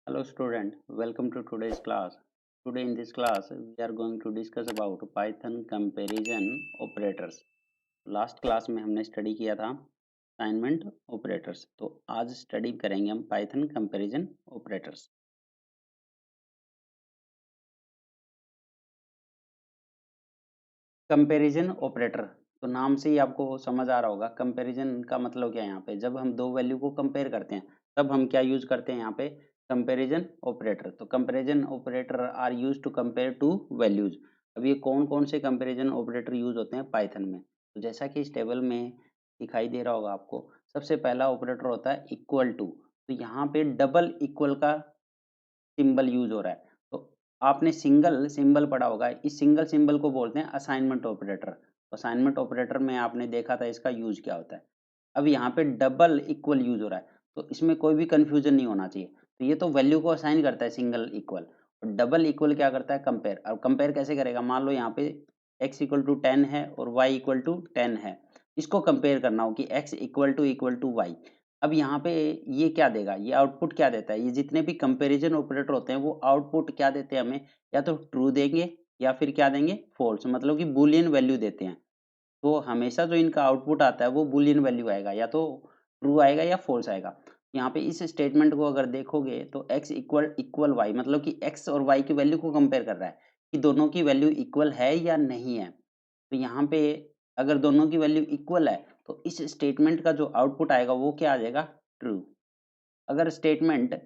Hello student, welcome to today's class. Today in this class we are going to discuss about Python comparison operators. Last class में हमने study किया था assignment operators, तो आज study करेंगे हम Python comparison operators. Comparison operator, तो नाम से ही आपको समझ आ रहा होगा कंपैरिजन का मतलब क्या है। यहाँ पे जब हम दो वैल्यू को कंपेयर करते हैं तब हम क्या यूज करते हैं यहाँ पे कंपैरिजन ऑपरेटर। तो comparison operator are use to compare two values. अब ये कौन कौन से कंपैरिजन ऑपरेटर यूज होते हैं पाइथन में, तो जैसा कि इस टेबल में दिखाई दे रहा होगा आपको, सबसे पहला ऑपरेटर होता है इक्वल टू। तो यहाँ पे डबल इक्वल का सिंबल यूज हो रहा है। तो आपने सिंगल सिंबल पढ़ा होगा, इस सिंगल सिंबल को बोलते हैं असाइनमेंट ऑपरेटर। असाइनमेंट ऑपरेटर में आपने देखा था इसका यूज क्या होता है। अब यहाँ पे डबल इक्वल यूज हो रहा है, तो इसमें कोई भी कंफ्यूजन नहीं होना चाहिए। तो ये तो वैल्यू को असाइन करता है सिंगल इक्वल, और डबल इक्वल क्या करता है कंपेयर। अब कंपेयर कैसे करेगा, मान लो यहाँ पे x इक्वल टू 10 है और y इक्वल टू 10 है, इसको कंपेयर करना हो कि x इक्वल टू y। अब यहाँ पे ये क्या देगा, ये आउटपुट क्या देता है, ये जितने भी कंपैरिजन ऑपरेटर होते हैं वो आउटपुट क्या देते हैं हमें, या तो ट्रू देंगे या फिर क्या देंगे फॉल्स, मतलब कि बूलियन वैल्यू देते हैं। तो हमेशा जो इनका आउटपुट आता है वो बूलियन वैल्यू आएगा, या तो ट्रू आएगा या फॉल्स आएगा। यहाँ पे इस स्टेटमेंट को अगर देखोगे तो x इक्वल y, मतलब कि x और y की वैल्यू को कंपेयर कर रहा है कि दोनों की वैल्यू इक्वल है या नहीं है। तो यहाँ पे अगर दोनों की वैल्यू इक्वल है तो इस स्टेटमेंट का जो आउटपुट आएगा वो क्या आ जाएगा, ट्रू। अगर स्टेटमेंट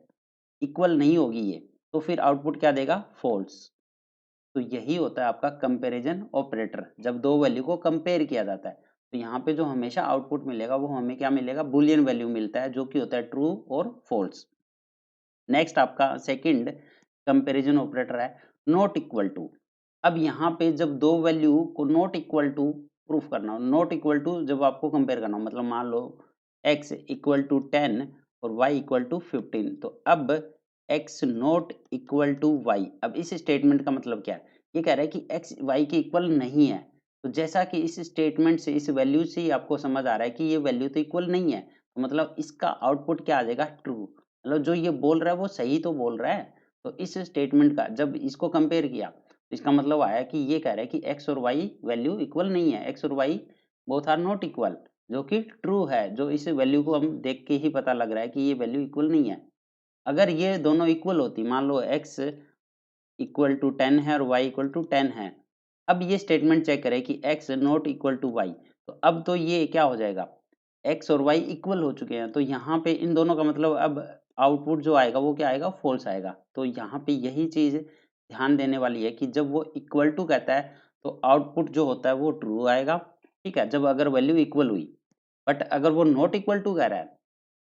इक्वल नहीं होगी ये, तो फिर आउटपुट क्या देगा, फॉल्स। तो यही होता है आपका कंपैरिजन ऑपरेटर, जब दो वैल्यू को कंपेयर किया जाता है। तो यहाँ पे जो हमेशा आउटपुट मिलेगा वो हमें क्या मिलेगा, बुलियन वैल्यू मिलता है, जो कि होता है ट्रू और फॉल्स। नेक्स्ट आपका सेकंड कंपैरिजन ऑपरेटर है नॉट इक्वल टू। अब यहाँ पे जब दो वैल्यू को नॉट इक्वल टू प्रूफ करना हो, नॉट इक्वल टू जब आपको कंपेयर करना हो, मतलब मान लो x इक्वल टू 10 और y इक्वल टू 15, तो अब x not equal to y। अब इस स्टेटमेंट का मतलब क्या है, ये कह रहा है कि x y के इक्वल नहीं है। तो जैसा कि इस स्टेटमेंट से, इस वैल्यू से ही आपको समझ आ रहा है कि ये वैल्यू तो इक्वल नहीं है, तो मतलब इसका आउटपुट क्या आ जाएगा, ट्रू। मतलब जो ये बोल रहा है वो सही तो बोल रहा है। तो इस स्टेटमेंट का जब इसको कंपेयर किया, इसका मतलब आया कि ये कह रहा है कि x और y वैल्यू इक्वल नहीं है, x और y both are not equal, जो कि ट्रू है। जो इस वैल्यू को हम देख के ही पता लग रहा है कि ये वैल्यू इक्वल नहीं है। अगर ये दोनों इक्वल होती, मान लो x इक्वल टू 10 है और y इक्वल टू 10 है, अब ये स्टेटमेंट चेक करें कि x not equal to y, तो अब तो ये क्या हो जाएगा, x और y इक्वल हो चुके हैं। तो यहाँ पे इन दोनों का मतलब अब आउटपुट जो आएगा वो क्या आएगा, फॉल्स आएगा। तो यहाँ पे यही चीज ध्यान देने वाली है कि जब वो इक्वल टू कहता है तो आउटपुट जो होता है वो ट्रू आएगा, ठीक है, जब अगर वैल्यू इक्वल हुई। बट अगर वो नॉट इक्वल टू कह रहा है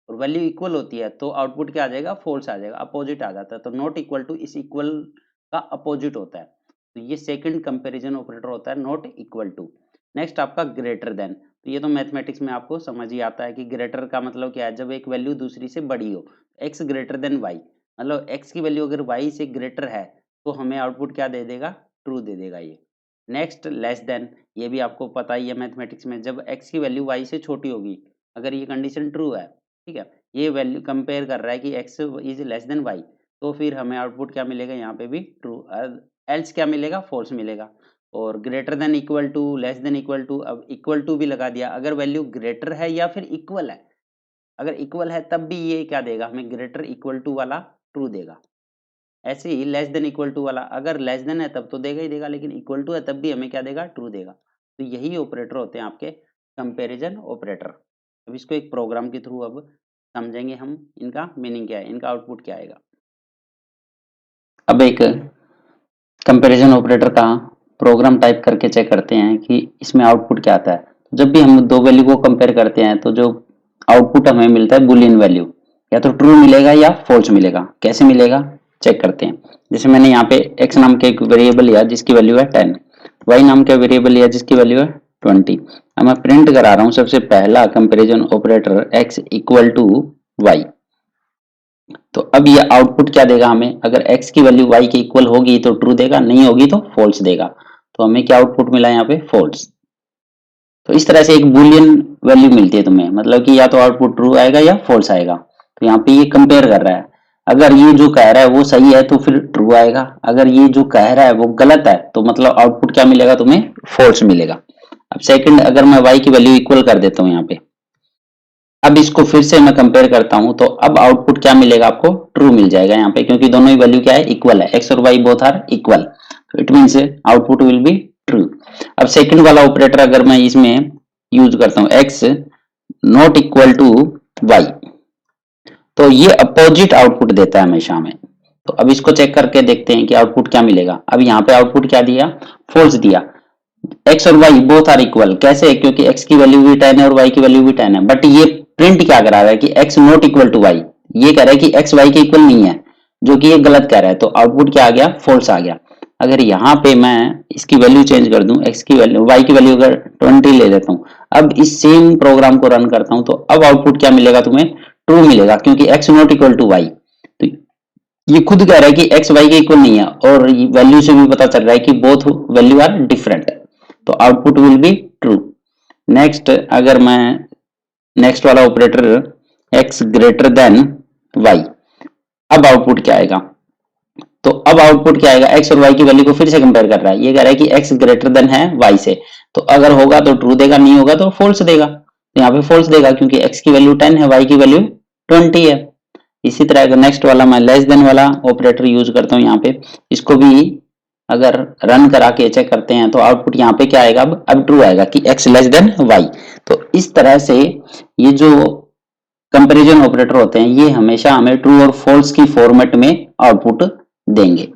और वैल्यू इक्वल होती है तो आउटपुट क्या आ जाएगा, फॉल्स आ जाएगा, अपोजिट आ जाता है। तो नॉट इक्वल टू इस इक्वल का अपोजिट होता है। तो ये सेकंड कंपैरिजन ऑपरेटर होता है नॉट इक्वल टू। नेक्स्ट आपका ग्रेटर देन। तो ये तो मैथमेटिक्स में आपको समझ ही आता है कि ग्रेटर का मतलब क्या है, जब एक वैल्यू दूसरी से बड़ी हो, x ग्रेटर देन y, मतलब x की वैल्यू अगर y से ग्रेटर है तो हमें आउटपुट क्या दे देगा, ट्रू दे देगा ये। नेक्स्ट लेस देन, ये भी आपको पता ही है मैथमेटिक्स में, जब x की वैल्यू y से छोटी होगी, अगर ये कंडीशन ट्रू है, ठीक है, ये वैल्यू कंपेयर कर रहा है कि x is less than y, तो फिर हमें आउटपुट क्या मिलेगा, यहाँ पे भी ट्रू। एल्स क्या मिलेगा, फॉल्स मिलेगा। और greater than equal to, less than equal to, अब इक्वल टू भी लगा दिया, अगर वैल्यू ग्रेटर है या फिर इक्वल है। अगर इक्वल है तब भी ये क्या देगा हमें, ग्रेटर इक्वल टू वाला ट्रू देगा। ऐसे ही लेस देन इक्वल टू वाला, अगर लेस देन है तब तो देगा ही देगा, लेकिन इक्वल टू है तब भी हमें क्या देगा, ट्रू देगा। तो यही ऑपरेटर होते हैं आपके कंपैरिजन ऑपरेटर। अब इसको एक प्रोग्राम के थ्रू अब समझेंगे हम, इनका मीनिंग क्या है, इनका आउटपुट क्या आएगा। अब एक कंपैरिजन ऑपरेटर का प्रोग्राम टाइप करके चेक करते हैं कि इसमें आउटपुट क्या आता है। जब भी हम दो वैल्यू को कंपेयर करते हैं तो जो आउटपुट हमें मिलता है बुलियन वैल्यू, या तो ट्रू मिलेगा या फॉल्स मिलेगा। कैसे मिलेगा चेक करते हैं। जैसे मैंने यहाँ पे x नाम के एक वेरिएबल लिया जिसकी वैल्यू है 10, y नाम का वेरिएबल लिया जिसकी वैल्यू है 20। अब मैं प्रिंट करा रहा हूँ सबसे पहला comparison operator x equal to y। तो अब ये आउटपुट क्या देगा हमें, अगर x की वैल्यू y के इक्वल होगी तो ट्रू देगा, नहीं होगी तो फॉल्स देगा। तो हमें क्या आउटपुट मिला यहाँ पे, फॉल्स। तो इस तरह से एक बुलियन वैल्यू मिलती है तुम्हें, मतलब कि या तो आउटपुट ट्रू आएगा या फॉल्स आएगा। तो यहाँ पे ये कंपेयर कर रहा है, अगर ये जो कह रहा है वो सही है तो फिर ट्रू आएगा, अगर ये जो कह रहा है वो गलत है तो मतलब आउटपुट क्या मिलेगा तुम्हें, फॉल्स मिलेगा। अब सेकंड, अगर मैं y की वैल्यू इक्वल कर देता हूं यहाँ पे, अब इसको फिर से मैं कंपेयर करता हूं तो अब आउटपुट क्या मिलेगा आपको, ट्रू मिल जाएगा यहाँ पे, क्योंकि दोनों ही वैल्यू क्या है, इक्वल है, x और y both are equal, it means output will be true. अब सेकंड वाला ऑपरेटर अगर मैं इसमें यूज करता हूं x not equal to y, तो ये अपोजिट आउटपुट देता है हमेशा हमें। तो अब इसको चेक करके देखते हैं कि आउटपुट क्या मिलेगा। अब यहाँ पे आउटपुट क्या दिया, फॉल्स दिया। x और y बोथ आर इक्वल, कैसे, क्योंकि x की वैल्यू भी 10 है और y की वैल्यू भी 10 है, बट ये प्रिंट क्या करा रहा है कि x not equal to y, ये कह रहा है कि x y के इक्वल नहीं है, जो कि ये गलत कह रहा है, तो आउटपुट क्या आ गया, फॉल्स आ गया। अगर यहाँ पे मैं इसकी वैल्यू चेंज कर दूं, x की वैल्यू, y की वैल्यू अगर 20 ले लेता हूँ, अब इस सेम प्रोग्राम को रन करता हूँ, तो अब आउटपुट क्या मिलेगा तुम्हें, ट्रू मिलेगा, क्योंकि x not equal to y। तो ये खुद कह रहा है कि x y के इक्वल नहीं है, और वैल्यू से भी पता चल रहा है कि बोथ वैल्यू आर डिफरेंट, तो output will be true. Next, अगर मैं नेक्स्ट वाला operator x greater than y, अब आउटपुट क्या आएगा, तो अब आउटपुट क्या आएगा, x और y की वैल्यू को फिर से कंपेयर कर रहा है, ये कह रहा है कि x ग्रेटर देन है y से, तो अगर होगा तो ट्रू देगा, नहीं होगा तो फॉल्स देगा। तो यहाँ पे फॉल्स देगा क्योंकि x की वैल्यू 10 है, y की वैल्यू 20 है। इसी तरह अगर नेक्स्ट वाला मैं लेस देन वाला ऑपरेटर यूज करता हूँ यहाँ पे, इसको भी अगर रन करा के चेक करते हैं तो आउटपुट यहाँ पे क्या आएगा, अब ट्रू आएगा कि x लेस देन y। तो इस तरह से ये जो कंपैरिजन ऑपरेटर होते हैं ये हमेशा हमें ट्रू और फॉल्स की फॉर्मेट में आउटपुट देंगे।